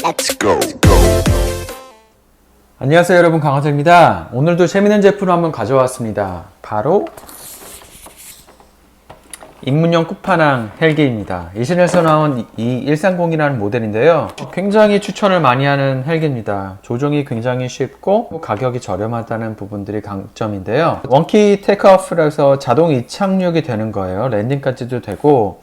Let's go. 안녕하세요 여러분, 강화철입니다. 오늘도 재밌는 제품을 한번 가져왔습니다. 바로 입문용 끝판왕 헬기입니다. 이신에서 나온 이 130이라는 모델인데요, 굉장히 추천을 많이 하는 헬기입니다. 조종이 굉장히 쉽고 가격이 저렴하다는 부분들이 강점인데요, 원키 테이크오프라서 자동 이착륙이 되는 거예요. 랜딩까지도 되고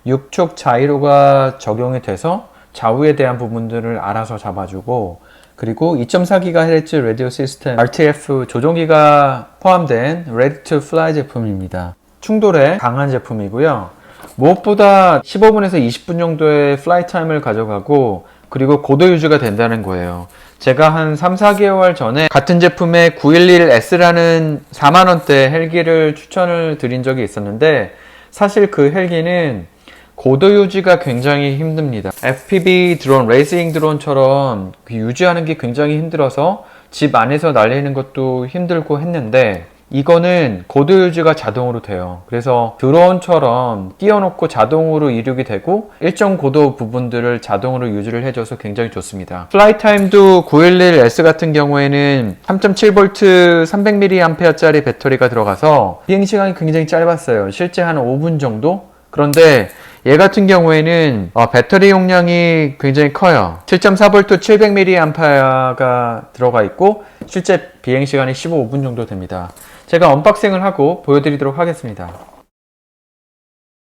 6축 자이로가 적용이 돼서 좌우에 대한 부분들을 알아서 잡아주고, 그리고 2.4GHz 라디오 시스템 RTF 조종기가 포함된 Ready to Fly 제품입니다. 충돌에 강한 제품이고요. 무엇보다 15분에서 20분 정도의 플라이 타임을 가져가고, 그리고 고도 유지가 된다는 거예요. 제가 한 3-4개월 전에 같은 제품의 911S라는 4만원대 헬기를 추천을 드린 적이 있었는데, 사실 그 헬기는 고도 유지가 굉장히 힘듭니다. FPV 드론, 레이싱 드론처럼 유지하는 게 굉장히 힘들어서 집 안에서 날리는 것도 힘들고 했는데, 이거는 고도 유지가 자동으로 돼요. 그래서 드론처럼 띄워놓고 자동으로 이륙이 되고 일정 고도 부분들을 자동으로 유지를 해줘서 굉장히 좋습니다. 플라이 타임도 911S 같은 경우에는 3.7V 300mAh짜리 배터리가 들어가서 비행시간이 굉장히 짧았어요. 실제 한 5분 정도? 그런데 얘 같은 경우에는 배터리 용량이 굉장히 커요. 7.4V 700mAh가 들어가 있고 실제 비행시간이 15분 정도 됩니다. 제가 언박싱을 하고 보여드리도록 하겠습니다.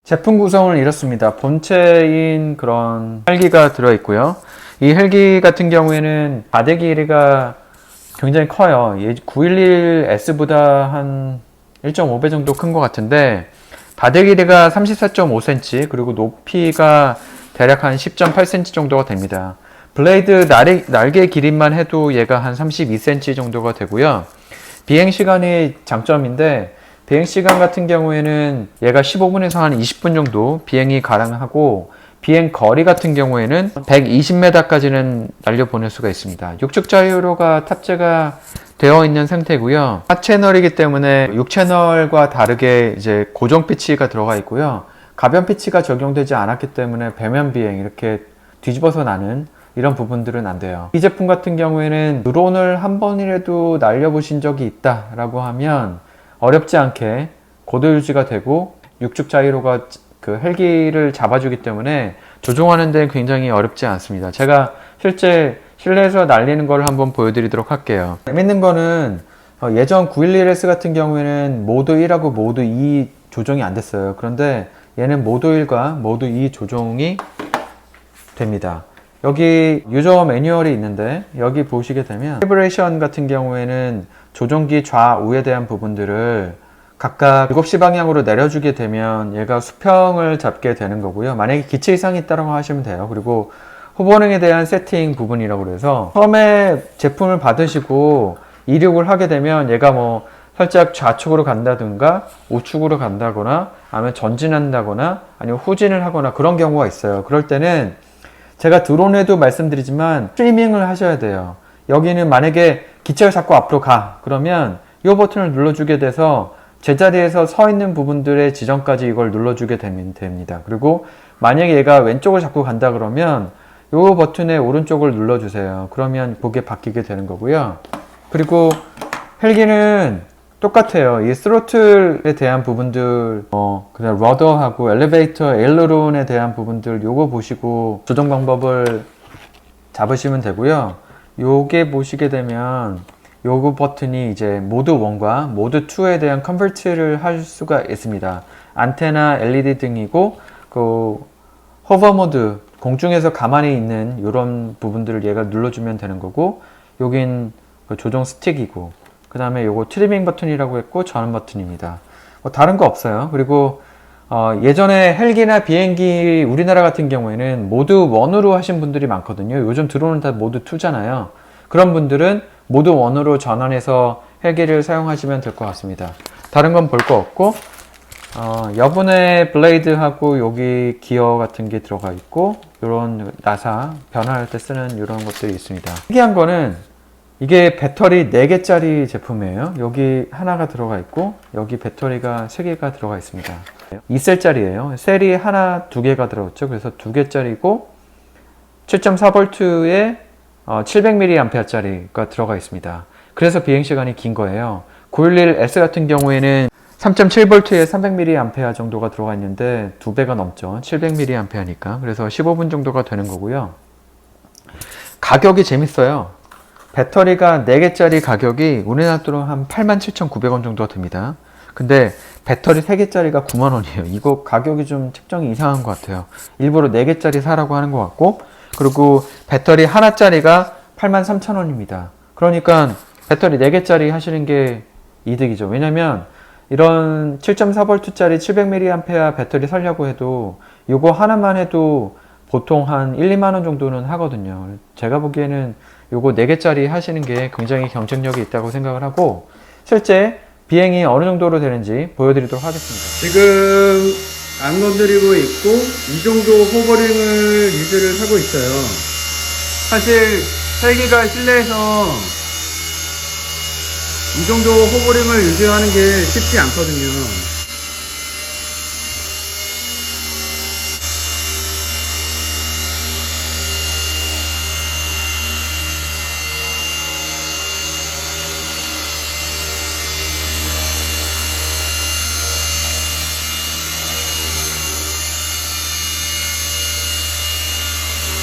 제품 구성은 이렇습니다. 본체인 그런 헬기가 들어있고요. 이 헬기 같은 경우에는 바디 길이가 굉장히 커요. 911S보다 한 1.5배 정도 큰 것 같은데, 바디 길이가 34.5cm, 그리고 높이가 대략 한 10.8cm 정도가 됩니다. 블레이드 날개 길이만 해도 얘가 한 32cm 정도가 되고요. 비행시간이 장점인데, 비행시간 같은 경우에는 얘가 15분에서 한 20분 정도 비행이 가능하고, 비행 거리 같은 경우에는 120m까지는 날려보낼 수가 있습니다. 6축 자유로가 탑재가 되어 있는 상태고요. 4채널이기 때문에 6채널과 다르게 이제 고정 피치가 들어가 있고요. 가변 피치가 적용되지 않았기 때문에 배면 비행, 이렇게 뒤집어서 나는 이런 부분들은 안 돼요. 이 제품 같은 경우에는 드론을 한 번이라도 날려보신 적이 있다라고 하면 어렵지 않게 고도 유지가 되고 6축 자이로가 그 헬기를 잡아주기 때문에 조종하는 데는 굉장히 어렵지 않습니다. 제가 실제 실내에서 날리는 걸 한번 보여드리도록 할게요. 재밌는 거는 예전 911S 같은 경우에는 모드 1하고 모드 2 조정이 안 됐어요. 그런데 얘는 모드 1과 모드 2 조정이 됩니다. 여기 유저 매뉴얼이 있는데, 여기 보시게 되면 비브레이션 같은 경우에는 조종기 좌우에 대한 부분들을 각각 7시 방향으로 내려주게 되면 얘가 수평을 잡게 되는 거고요. 만약에 기체 이상이 있다고 하시면 돼요. 그리고 호버링에 대한 세팅 부분이라고 그래서 처음에 제품을 받으시고 이륙을 하게 되면 얘가 뭐 살짝 좌측으로 간다든가 우측으로 간다거나 아니면 전진한다거나 아니면 후진을 하거나 그런 경우가 있어요. 그럴 때는 제가 드론에도 말씀드리지만 스트리밍을 하셔야 돼요. 여기는 만약에 기체가 자꾸 앞으로 가, 그러면 이 버튼을 눌러주게 돼서 제자리에서 서 있는 부분들의 지점까지 이걸 눌러주게 됩니다. 그리고 만약에 얘가 왼쪽을 자꾸 간다 그러면 이 버튼의 오른쪽을 눌러주세요. 그러면 그게 바뀌게 되는 거고요. 그리고 헬기는 똑같아요. 이 스로틀에 대한 부분들, 그냥 러더하고 엘리베이터, 에일러론에 대한 부분들 요거 보시고 조정 방법을 잡으시면 되고요. 요게 보시게 되면 요거 버튼이 이제 모드 1과 모드 2에 대한 컨버트를 할 수가 있습니다. 안테나, LED 등이고, 그 호버 모드, 공중에서 가만히 있는 이런 부분들을 얘가 눌러주면 되는 거고, 여긴 그 조정 스틱이고, 그 다음에 요거 트리밍 버튼이라고 했고 전원 버튼입니다. 뭐 다른 거 없어요. 그리고 예전에 헬기나 비행기 우리나라 같은 경우에는 모드 1으로 하신 분들이 많거든요. 요즘 드론은 다 모드 2잖아요. 그런 분들은 모드 1으로 전환해서 헬기를 사용하시면 될 것 같습니다. 다른 건 볼 거 없고, 여분의 블레이드하고 여기 기어 같은 게 들어가 있고, 이런 나사 변화할 때 쓰는 이런 것들이 있습니다. 특이한 거는 이게 배터리 4개짜리 제품이에요. 여기 하나가 들어가 있고, 여기 배터리가 3개가 들어가 있습니다. 2셀짜리예요. 셀이 하나, 2개가 들어갔죠. 그래서 2개짜리고, 7.4V에 700mAh짜리가 들어가 있습니다. 그래서 비행시간이 긴 거예요. 911S 같은 경우에는 3.7V에 300mAh 정도가 들어가 있는데 2배가 넘죠. 700mAh니까. 그래서 15분 정도가 되는 거고요. 가격이 재밌어요. 배터리가 4개짜리 가격이 우리나라 돈으로 한 87,900원 정도가 듭니다. 근데 배터리 3개짜리가 9만원이에요. 이거 가격이 좀 책정이 이상한 것 같아요. 일부러 4개짜리 사라고 하는 것 같고, 그리고 배터리 하나짜리가 83,000원입니다. 그러니까 배터리 4개짜리 하시는 게 이득이죠. 왜냐면 이런 7.4V짜리 700mAh 배터리 사려고 해도 이거 하나만 해도 보통 한 1, 2만원 정도는 하거든요. 제가 보기에는 요거 4개짜리 하시는 게 굉장히 경쟁력이 있다고 생각을 하고, 실제 비행이 어느 정도로 되는지 보여드리도록 하겠습니다. 지금 안 건드리고 있고 이 정도 호버링을 유지를 하고 있어요. 사실 헬기가 실내에서 이 정도 호버링을 유지하는 게 쉽지 않거든요.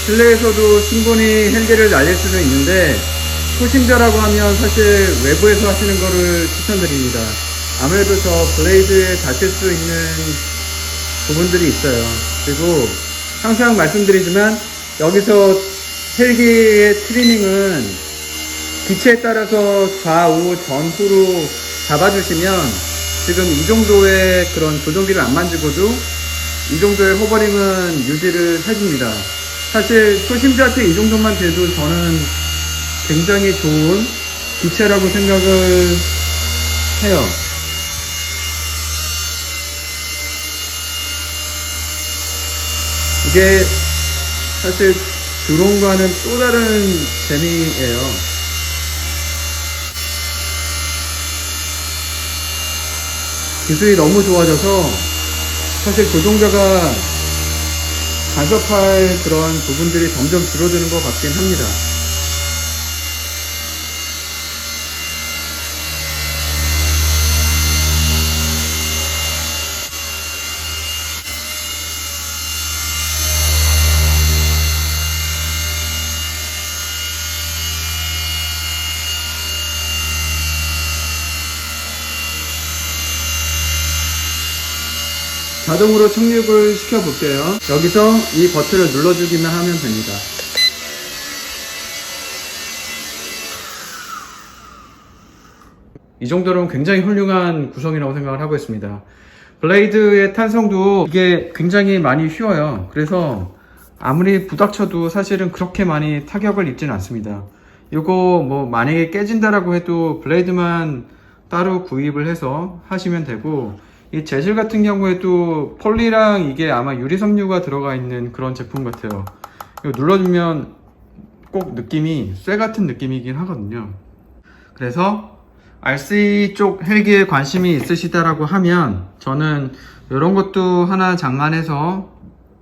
실내에서도 충분히 헬기를 날릴 수는 있는데 초심자라고 하면 사실 외부에서 하시는 거를 추천드립니다. 아무래도 저 블레이드에 다칠 수 있는 부분들이 있어요. 그리고 항상 말씀드리지만 여기서 헬기의 트리밍은 기체에 따라서 좌우 전후로 잡아주시면 지금 이 정도의 그런 조종기를 안 만지고도 이 정도의 호버링은 유지를 해줍니다. 사실 초심자한테 이 정도만 돼도 저는 굉장히 좋은 기체라고 생각을 해요. 이게 사실 드론과는 또 다른 재미예요. 기술이 너무 좋아져서 사실 조종자가 간섭할 그런 부분들이 점점 줄어드는 것 같긴 합니다. 자동으로 착륙을 시켜 볼게요. 여기서 이 버튼을 눌러주기만 하면 됩니다. 이 정도면 굉장히 훌륭한 구성이라고 생각을 하고 있습니다. 블레이드의 탄성도 이게 굉장히 많이 휘어요. 그래서 아무리 부닥쳐도 사실은 그렇게 많이 타격을 입지는 않습니다. 이거 뭐 만약에 깨진다라고 해도 블레이드만 따로 구입을 해서 하시면 되고, 이 재질 같은 경우에도 폴리랑 이게 아마 유리섬유가 들어가 있는 그런 제품 같아요. 이거 눌러주면 꼭 느낌이 쇠 같은 느낌이긴 하거든요. 그래서 RC 쪽 헬기에 관심이 있으시다라고 하면 저는 이런 것도 하나 장만해서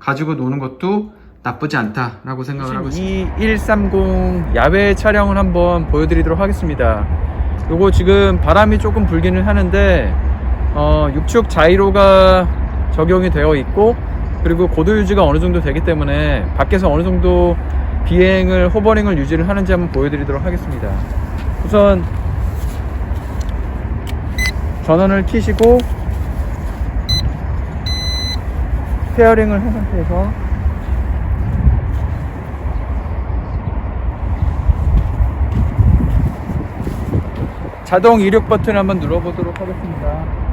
가지고 노는 것도 나쁘지 않다라고 생각을 하고 있습니다. 2130 야외 촬영을 한번 보여드리도록 하겠습니다. 요거 지금 바람이 조금 불기는 하는데 육축 자이로가 적용이 되어 있고, 그리고 고도 유지가 어느 정도 되기 때문에 밖에서 어느 정도 비행을 호버링을 유지를 하는지 한번 보여드리도록 하겠습니다. 우선 전원을 켜시고 페어링을 한 상태에서 자동 이륙 버튼 한번 눌러보도록 하겠습니다.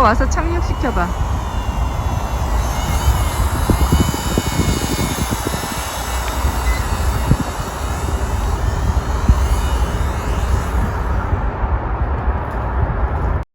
와서 착륙시켜봐.